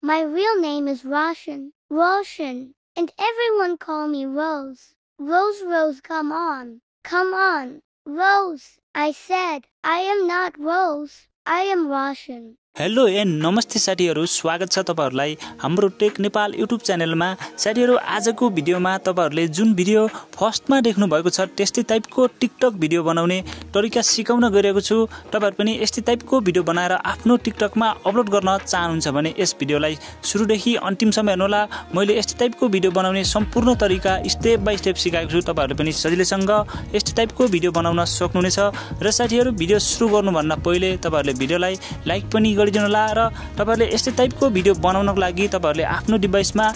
My real name is Roshan. Roshan. And everyone call me Rose. Rose, Rose, come on. Come on. Rose. I said, I am not Rose. I am Roshan. Hello and नमस्ते साथीहरु, स्वागत छ तपाईहरुलाई हाम्रो take Nepal YouTube च्यानलमा। साथीहरु, आजको भिडियोमा तपाईहरुले जुन भिडियो फर्स्टमा देख्नु भएको छ त्यस्तै टाइपको टिकटक भिडियो बनाउने तरिका सिकाउन गइरहेको छु। तपाईहरु पनि यस्तै टाइपको भिडियो बनाएर आफ्नो टिकटकमा अपलोड गर्न चाहनुहुन्छ भने यस भिडियोलाई सुरुदेखि अन्तिमसम्म हेर्नुहोला। मैले यस्तै टाइपको भिडियो बनाउने सम्पूर्ण तरिका स्टेप बाइ स्टेप सिकाएको छु। तपाईहरुले पनि सजिलैसँग यस्तै टाइपको भिडियो बनाउन सक्नुहुनेछ। र साथीहरु, भिडियो सुरु गर्नुभन्दा पहिले तपाईहरुले भिडियोलाई लाइक पनि गरिदिनुहोला र तपाईहरुले यस्तै टाइपको भिडियो बनाउनको लागि तपाईहरुले आफ्नो डिभाइसमा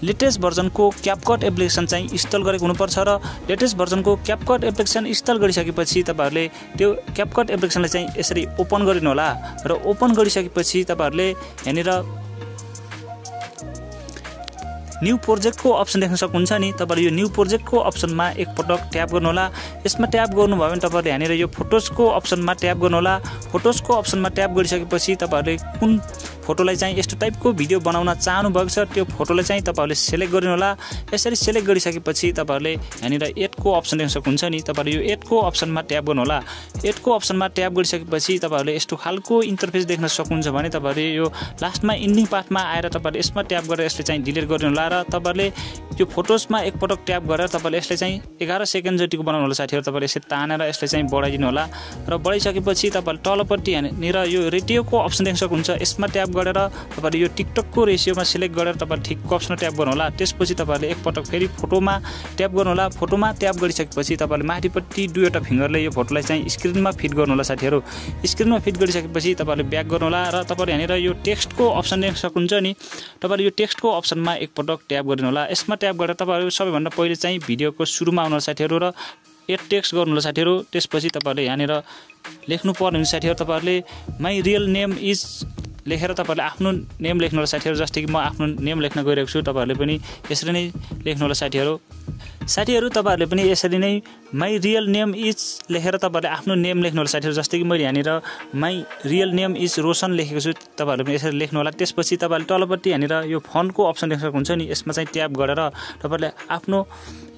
लेटेस्ट भर्जनको क्यापकट एप्लिकेसन चाहिँ इन्स्टल गरेको हुनुपर्छ र लेटेस्ट भर्जनको क्यापकट एप्लिकेसन इन्स्टल गरिसकेपछि तपाईहरुले त्यो क्यापकट एप्लिकेसनलाई चाहिँ यसरी ओपन गरिदिनुहोला र ओपन गरिसकेपछि तपाईहरुले यहाँनिर न्यू प्रोजेक्टको अप्सन देख्न सक्नुहुन्छ नि। तपाईहरुले यो न्यू प्रोजेक्टको अप्सनमा एकपटक ट्याप गर्नुहोला। यसमा ट्याप गर्नुभयो भने तपाईहरुले यहाँनिर यो फोटोजको अप्सनमा ट्याप गर्नुहोला। फोटोजको अप्सनमा ट्याप गरिसकेपछि तपाईहरुले कुन फोटोलाई चाहिँ यस्तो टाइपको भिडियो बनाउन चाहनु भएको छ त्यो फोटोलाई चाहिँ तपाईहरुले सिलेक्ट गर्नुहोला। यसरी सिलेक्ट गरिसकेपछि तपाईहरुले यहाँनिर एडको अप्सन देख्न सक्नुहुन्छ नि। तपाईहरुले यो एडको अप्सनमा ट्याप गर्नुहोला। एडको अप्सनमा ट्याप गरिसकेपछि तपाईहरुले यस्तो खालको इन्टरफेस देख्न सक्नुहुन्छ भने तपाईहरुले यो लास्टमा इन्डिङ पार्टमा आएर तपाईहरुले यसमा ट्याप गरेर यसले चाहिँ डिलिट गर्नुहोला र तपाईहरुले यो फोटोजमा एकपटक ट्याप गरेर तपाईहरुले यसले चाहिँ 11 सेकेन्ड जतिको बनाउनु होला। साथीहरु, तपाईहरुले यसरी तानेर यसले चाहिँ बढाइदिनु होला र बढाइसकेपछि तपाईहरुले तलपट्टि यहाँनिर यो रेटियोको अप्सन देख्न सक्नुहुन्छ। यसमा ट्याप गरेर तपाईहरुले यो टिकटकको रेशियोमा सिलेक्ट गरेर तपाईहरुले ठिकको अप्सनमा ट्याप गर्नुहोला। त्यसपछि तपाईहरुले एकपटक फेरि फोटोमा ट्याप गर्नुहोला। फोटोमा ट्याप गरिसकेपछि तपाईहरुले माथिपट्टि दुईवटा फिंगरले यो फोटोलाई चाहिँ स्क्रिनमा फिट गर्नुहोला। साथीहरु, स्क्रिनमा फिट गरिसकेपछि तपाईहरुले ब्याक गर्नुहोला र तपाईहरुले यहाँनिर यो टेक्स्टको अप्सन देख्न सक्नुहुन्छ नि। तपाईहरुले यो टेक्स्टको अप्सनमा एकपटक ट्याप गर्नुहोला। यसमा ट्याप गरेर तपाईहरु सबैभन्दा पहिले चाहिँ भिडियोको सुरुमा आउनु होला साथीहरु र एड टेक्स्ट गर्नु होला साथीहरु। त्यसपछि तपाईहरुले यहाँनिर लेख्नु पर्ने हुन्छ साथीहरु। तपाईहरुले माई रियल नेम इज लेखेर तपाईहरुले आफ्नो नेम लेख्नु होला साथीहरु। जस्तै कि म आफ्नो नेम लेख्न गइरहेको छु, तपाईहरुले पनि यसरी नै लेख्नु होला साथीहरु। साथीहरु, तपाईहरुले पनि यसरी नै माई रियल नेम इज लेखेर तपाईहरुले आफ्नो नेम लेख्नु होला साथीहरु। जस्तै कि मैले यहाँनिर my real name is Roshan लेखेको छु, तपाईहरुले पनि यसरी लेख्नु होला। त्यसपछि तपाईहरुले तलपट्टि यहाँनिर यो फन्टको अप्सन देख्न सक्नुहुन्छ नि। यसमा चाहिँ ट्याप गरेर तपाईहरुले आफ्नो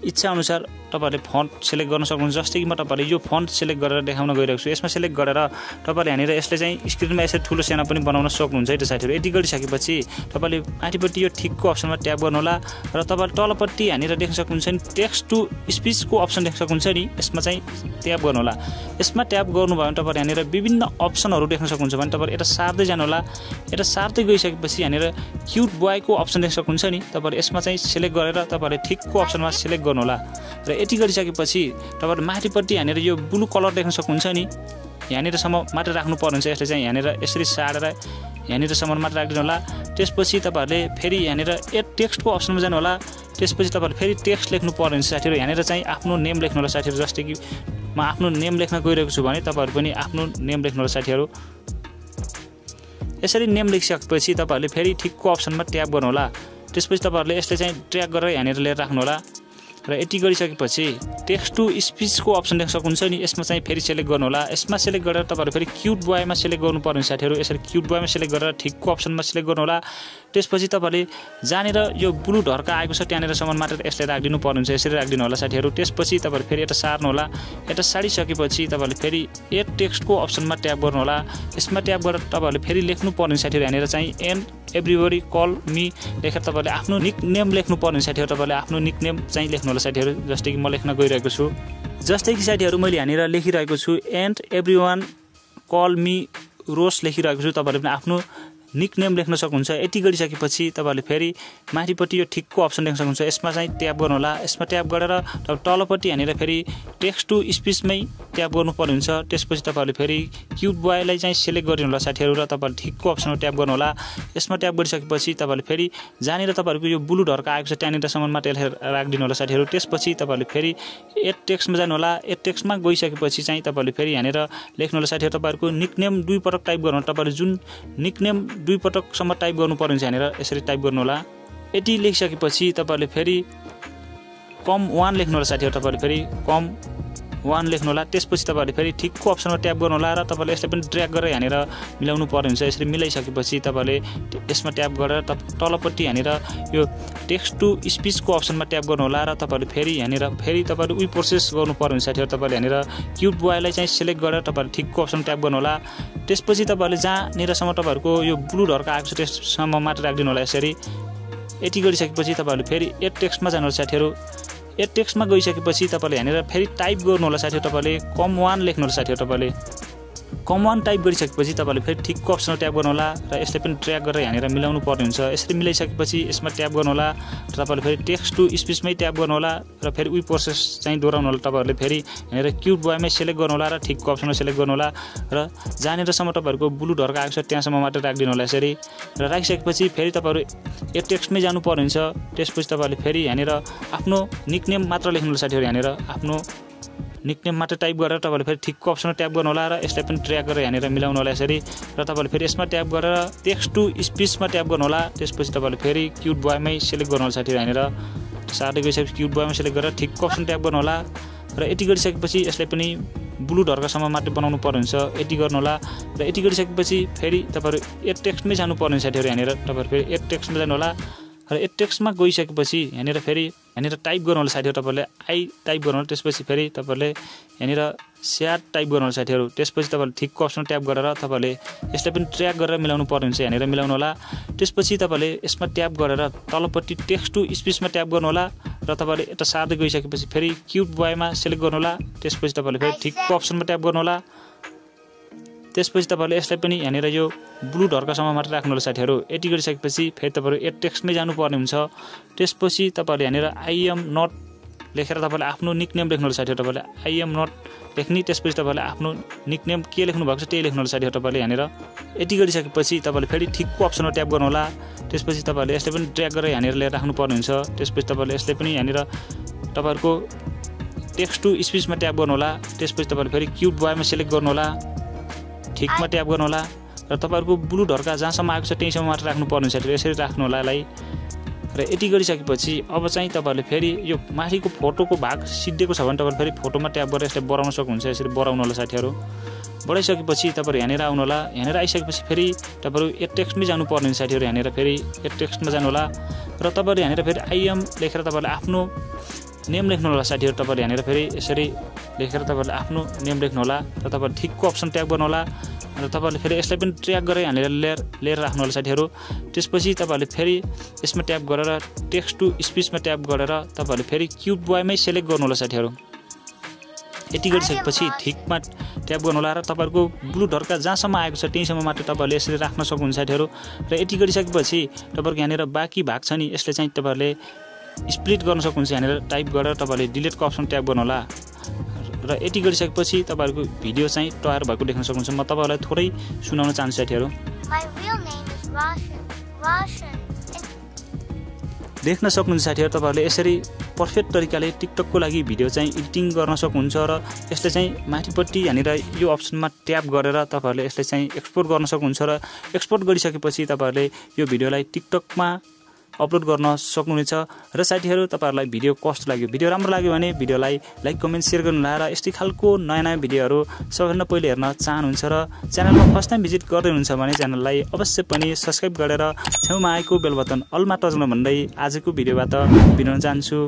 इच्छा अनुसार तपाईहरुले फन्ट सिलेक्ट गर्न सक्नुहुन्छ। जस्तै कि म तपाईहरुले यो फन्ट सिलेक्ट गरेर देखाउन गइरहेको छु। यसमा सिलेक्ट गरेर तपाईहरुले यहाँनिर यसले चाहिँ स्क्रिनमा यसरी ठुलो सानो पनि बनाउन सक्नुहुन्छ है त साथीहरु। यति गरिसकेपछि तपाईहरुले माथिपट्टि यो ठिकको अप्सनमा ट्याप गर्नु होला र तपाईहरुले तलपट्टि यहाँनिर देख्न सक्नुहुन्छ नि टेक्स्ट टु स्पिचको अप्सन देख्न सक्नुहुन्छ नि। यसमा चाहिँ ट्याप गर्नु होला। यसमा ट्याप गर्नुभयो भने तपाईहरु यहाँनिर विभिन्न अप्सनहरु देख्न सक्नुहुन्छ भने तपाईहरु यता सार्दै जानु होला। यता सार्दै गइसकेपछि यहाँनिर क्यूट बोयको अप्सन देख्न सक्नुहुन्छ नि। तपाईहरु यसमा चाहिँ सिलेक्ट गरेर तपाईहरुले ठिकको अप्सनमा सिलेक्ट गर्नु होला र यति गरिसकेपछि तपाईहरु माथिपट्टि यहाँनिर यो ब्लू कलर देख्न सक्नुहुन्छ नि। यहाँनिरसम्म मात्र राख्नु पर्ने हुन्छ। यसले चाहिँ यहाँनिर यसरी सारेर यहाँनिरसम्म मात्र राखिदिनु होला। त्यसपछि तपाईहरुले फेरि यहाँनिर एड टेक्स्टको अप्सनमा जानु होला। त्यसपछि तपाईहरुले फेरि टेक्स्ट लेख्नु पर्ने हुन्छ साथीहरु। यहाँनिर चाहिँ आफ्नो नेम लेख्नु होला साथीहरु। जस्तै कि म आफ्नो नेम लेख्न गइरहेको छु भने तपाईहरु पनि आफ्नो नेम लेख्नु होला साथीहरु। यसरी नेम लेखिसकेपछि तपाईहरुले फेरि ठिकको अप्सनमा ट्याप गर्नु होला। त्यसपछि तपाईहरुले यसले चाहिँ ड्र्याग गरेर यहाँनिर लिएर राख्नु होला र यति गरिसकेपछि टेक्स्ट टु स्पिचको अप्सन देख्न सक्नुहुन्छ नि। यसमा चाहिँ फेरि सिलेक्ट गर्नु होला। यसमा सिलेक्ट गरेर तपाईहरु फेरि क्यूट बोयमा सिलेक्ट गर्नुपर्ने साथीहरु। यसरी क्यूट बोयमा सिलेक्ट गरेर ठिकको अप्सनमा सिलेक्ट गर्नु होला। त्यसपछि तपाईहरुले जहाँनिर यो ब्लू ढर्का आएको छ त्यहाँनिरसम्म मात्र यसले राखिदिनु पर्ने हुन्छ। यसरी राखिदिनु होला साथीहरु। त्यसपछि तपाईहरु फेरि यता सार्नु होला। यता सारिसकेपछि तपाईहरुले फेरि एड टेक्स्टको अप्सनमा ट्याप गर्नु होला। यसमा ट्याप गरेर तपाईहरुले फेरि लेख्नु पर्ने साथीहरु। यहाँनिर चाहिँ एन्ड एभ्रीबडी कल मी लेखेर तपाईहरुले आफ्नो निक नेम लेख्नु पर्ने साथीहरु। तपाईहरुले आफ्नो निक नेम चाहिँ लेख्नु होला साथीहरु। जस्तै कि म लेख्न गइरहेको छु। जस्तै कि साथीहरु मैले यहाँनिर लेखिरहेको छु एन्ड एभ्रीवान कल मी रोस लेखिरहेको छु। तपाईहरुले पनि आफ्नो निक नेम लेख्न सक्नुहुन्छ। यति गरिसकेपछि तपाईहरुले फेरि माथिपट्टि यो ठिकको अप्सन देख्न सक्नुहुन्छ। यसमा चाहिँ ट्याप गर्नु होला। यसमा ट्याप गरेर तलपट्टि यहाँनिर फेरि टेक्स्ट टु स्पिचमै ट्याप गर्नुपर्ने हुन्छ। त्यसपछि तपाईहरुले फेरि क्यूट बोयलाई चाहिँ सिलेक्ट गरिदिनु होला साथीहरु र तपाईहरुले ठिकको अप्सनमा ट्याप गर्नु होला। यसमा ट्याप गरिसकेपछि तपाईहरुले फेरि जहाँनिर तपाईहरुको यो ब्लू ढर्का आएको छ त्यहाँनिरसम्म मात्र राखिदिनु होला साथीहरु। त्यसपछि तपाईहरुले फेरि एड टेक्स्टमा जानु होला। एड टेक्स्टमा गइसकेपछि चाहिँ तपाईहरुले फेरि यहाँनिर लेख्नु होला साथीहरु। तपाईहरुको निक नेम दुई पटक टाइप गर्नु होला। तपाईहरुले जुन निक नेम दुई पटकसम्म टाइप गर्नु पर्ने हुन्छ। यहाँनिर यसरी टाइप गर्नु होला। यति लेखिसकेपछि तपाईहरुले फेरि कम 1 लेख्नु होला साथीहरु। तपाईहरुले फेरि कम 1 लेख्नु होला। त्यसपछि तपाईहरुले फेरि ठिकको अप्सनमा ट्याप गर्नु होला र तपाईहरुले यसलाई पनि ड्र्याग गरेर यहाँनिर मिलाउनु पर्ने हुन्छ। यसरी मिलाइसकेपछि तपाईहरुले यसमा ट्याप गरेर तलपट्टि यहाँनिर यो टेक्स्ट टु स्पीचको अप्सनमा ट्याप गर्नु होला र तपाईहरुले फेरि यहाँनिर फेरि तपाईहरुले उही प्रोसेस गर्नु पर्ने हुन्छ साथीहरु। तपाईहरुले यहाँनिर क्यूट बोयलाई चाहिँ सिलेक्ट गरेर तपाईहरुले ठिकको अप्सन ट्याप गर्नु होला। त्यसपछि तपाईहरुले जहाँनिरसम्म तपाईहरुको यो ब्लु ढर्का आएको छ त्यससम्म मात्र राख्दिनु होला। यसरी यति गरिसकेपछि तपाईहरुले फेरि एड टेक्स्टमा जानु होला साथीहरु। एड टेक्स्टमा गइसकेपछि तपाईहरुले यहाँनिर फेरि टाइप गर्नु होला साथीहरु। तपाईहरुले com1 लेख्नु होला साथीहरु। तपाईहरुले com1 टाइप गरिसकेपछि तपाईहरुले फेरि ठिकको अप्सनमा ट्याप गर्नु होला र यसले पनि ड्र्याग गरेर यहाँनिर मिलाउनु पर्ने हुन्छ। यसरी मिलाइसकेपछि यसमा ट्याप गर्नु होला र तपाईहरुले फेरि टेक्स्ट टु स्पीचमै ट्याप गर्नु होला र फेरि उही प्रोसेस चाहिँ दोहोऱ्याउनु होला। तपाईहरुले फेरि यहाँनिर क्यूट बोयमै सिलेक्ट गर्नु होला र ठिकको अप्सनमा सिलेक्ट गर्नु होला र जहाँनिरसम्म तपाईहरुको ब्लु ढर्का आएको छ त्यहाँसम्म मात्र राख्दिनु होला। यसरी र राखिसकेपछि फेरि तपाईहरु एड टेक्स्टमै जानु पर्ने हुन्छ। त्यसपछि तपाईहरुले फेरि यहाँनिर आफ्नो निकनेम मात्र लेख्नु होला साथीहरु। यहाँनिर आफ्नो निकनेम मात्र टाइप गरेर तपाईहरुले फेरि ठिकको अप्सनमा ट्याप गर्नु होला र यसलाई पनि ड्र्याग गरेर यहाँनिर मिलाउनु होला। यसरी र तपाईहरुले फेरि यसमा ट्याप गरेर टेक्स्ट टु स्पीचमा ट्याप गर्नु होला। त्यसपछि तपाईहरुले फेरि क्यूट बोयमै सिलेक्ट गर्नु होला साथीहरु। यहाँनिर सार्दै गइसकेपछि क्यूट बोयमा सिलेक्ट गरेर ठिकको अप्सन ट्याप गर्नु होला र यति गरिसकेपछि यसलाई पनि ब्लु ढर्कासम्म मात्र बनाउनु पर्ने हुन्छ। यति गर्नु होला र यति गरिसकेपछि फेरि तपाईहरु एड टेक्स्टमै जानु पर्ने साथीहरु। यहाँनिर तपाईहरु फेरि एड टेक्स्टमा जानु होला र एड टेक्स्टमा गइसकेपछि यहाँनिर फेरि यहाँनिर टाइप गर्नु होला साथीहरु। तपाईहरुले आई टाइप गर्नु होला। त्यसपछि फेरि तपाईहरुले यहाँनिर स्याड टाइप गर्नु होला साथीहरु। त्यसपछि तपाईहरुले ठिकको अप्सन ट्याप गरेर तपाईहरुले यसलाई पनि ट्र्याक गरेर मिलाउनु पर्ने हुन्छ। यहाँनिर मिलाउनु होला। त्यसपछि तपाईहरुले यसमा ट्याप गरेर तलपट्टि टेक्स्ट टु स्पीचमा ट्याप गर्नु होला र तपाईहरुले यता सार्दै गइसकेपछि फेरि क्यूट बोयमा सिलेक्ट गर्नु होला। त्यसपछि तपाईहरुले फेरि ठिकको अप्सनमा ट्याप गर्नु होला। त्यसपछि तपाईहरुले यसलाई पनि यहाँनिर यो ब्लु ढर्कासम्म मात्र राख्नु होला साथीहरु। यति गरिसकेपछि फेरि तपाईहरु एड टेक्स्टमै जानु पर्ने हुन्छ। त्यसपछि तपाईहरुले यहाँनिर आई एम नट लेखेर तपाईहरुले आफ्नो निकनेम लेख्नु होला साथीहरु। तपाईहरुले आई एम नट लेख्ने। त्यसपछि तपाईहरुले आफ्नो निकनेम के लेख्नु भएको छ त्यही लेख्नु होला साथीहरु। तपाईहरुले यहाँनिर यति गरिसकेपछि तपाईहरुले फेरि ठिकको अप्सनमा ट्याप गर्नु होला। त्यसपछि तपाईहरुले यसलाई पनि ड्र्याग गरेर यहाँनिर लिएर राख्नु पर्ने हुन्छ। त्यसपछि तपाईहरुले यसलाई पनि यहाँनिर तपाईहरुको टेक्स्ट टु स्पीचमा ट्याप गर्नु होला। त्यसपछि तपाईहरुले फेरि क्यूट बोयमा सिलेक्ट गर्नु होला। ठिकमा ट्याप गर्नु होला र तपाईहरुको ब्लु ढर्का जहाँसम्म आएको छ त्यहीसम्म मात्र राख्नु पर्ने छ। यसरी राख्नु होला यसलाई र यति गरिसकेपछि अब चाहिँ तपाईहरुले फेरि यो माथिको फोटोको भाग सिद्धिएको छ भने तपाईहरुले फेरि फोटोमा ट्याप गरेर यसलाई बढाउन सक्नुहुन्छ। यसरी बढाउनु होला साथीहरु। बढाइसकेपछि तपाईहरु यहाँनिर आउनु होला। यहाँनिर आइसकेपछि फेरि तपाईहरु एड टेक्स्टमै जानु पर्ने हुन्छ साथीहरु। यहाँनिर फेरि एड टेक्स्टमा जानु होला र तपाईहरु यहाँनिर फेरि आई एम लेखेर तपाईहरुले आफ्नो नेम लेख्नु होला साथीहरु। तपाईहरु यहाँनिर फेरि यसरी लेखेर तपाईहरुले आफ्नो नेम लेख्नु होला र तपाईहरुले ठिकको अप्सन ट्याप गर्नु होला र तपाईहरुले फेरि यसलाई पनि ट्र्याक गरेर यहाँनिर लिएर राख्नु होला साथीहरु। त्यसपछि तपाईहरुले फेरि यसमा ट्याप गरेर टेक्स्ट टु स्पीचमा ट्याप गरेर तपाईहरुले फेरि क्यूट बोयमै सिलेक्ट गर्नु होला साथीहरु। यति गरिसकेपछि ठिकमा ट्याप गर्नु होला र तपाईहरुको ब्लु ढर्का जहाँसम्म आएको छ त्यहीसम्म मात्र तपाईहरुले यसरी राख्न सक्नुहुन्छ साथीहरु। र यति गरिसकेपछि तपाईहरुको यहाँनिर बाँकी भाग छ नि यसले चाहिँ तपाईहरुले स्प्लिट गर्न सक्नुहुन्छ। यहाँनिर टाइप गरेर तपाईहरुले डिलिटको अप्सन ट्याप गर्नु होला र यति गरिसकेपछि तपाईहरुको भिडियो चाहिँ तयार भएको देख्न सक्नुहुन्छ। म तपाईहरुलाई थोरै सुनाउन चाहन्छु साथीहरु। देख्न सक्नुहुन्छ साथीहरु। तपाईहरुले यसरी पर्फेक्ट तरिकाले टिकटकको लागि भिडियो चाहिँ एडिटिङ गर्न सक्नुहुन्छ र यसले चाहिँ माथिपट्टि यहाँनिर यो अप्सनमा ट्याप गरेर तपाईहरुले यसले चाहिँ एक्सपोर्ट गर्न सक्नुहुन्छ र एक्सपोर्ट गरिसकेपछि तपाईहरुले यो भिडियोलाई टिकटकमा अपलोड गर्न सक्नुहुनेछ। र साथीहरु तपाईहरुलाई भिडियो कस्तो लाग्यो, भिडियो राम्रो लाग्यो भने भिडियोलाई लाइक कमेन्ट शेयर गर्नु होला र यस्तै खालको नयाँ भिडियोहरु सबैभन्दा पहिले हेर्न चाहनुहुन्छ र च्यानलमा फर्स्ट टाइम भिजिट गर्दै हुनुहुन्छ भने च्यानललाई अवश्य पनि सब्स्क्राइब गरेर छेउमा आएको बेल बटन अलमा टच्न भन्दै आजको भिडियोबाट बिराउन चाहन्छु।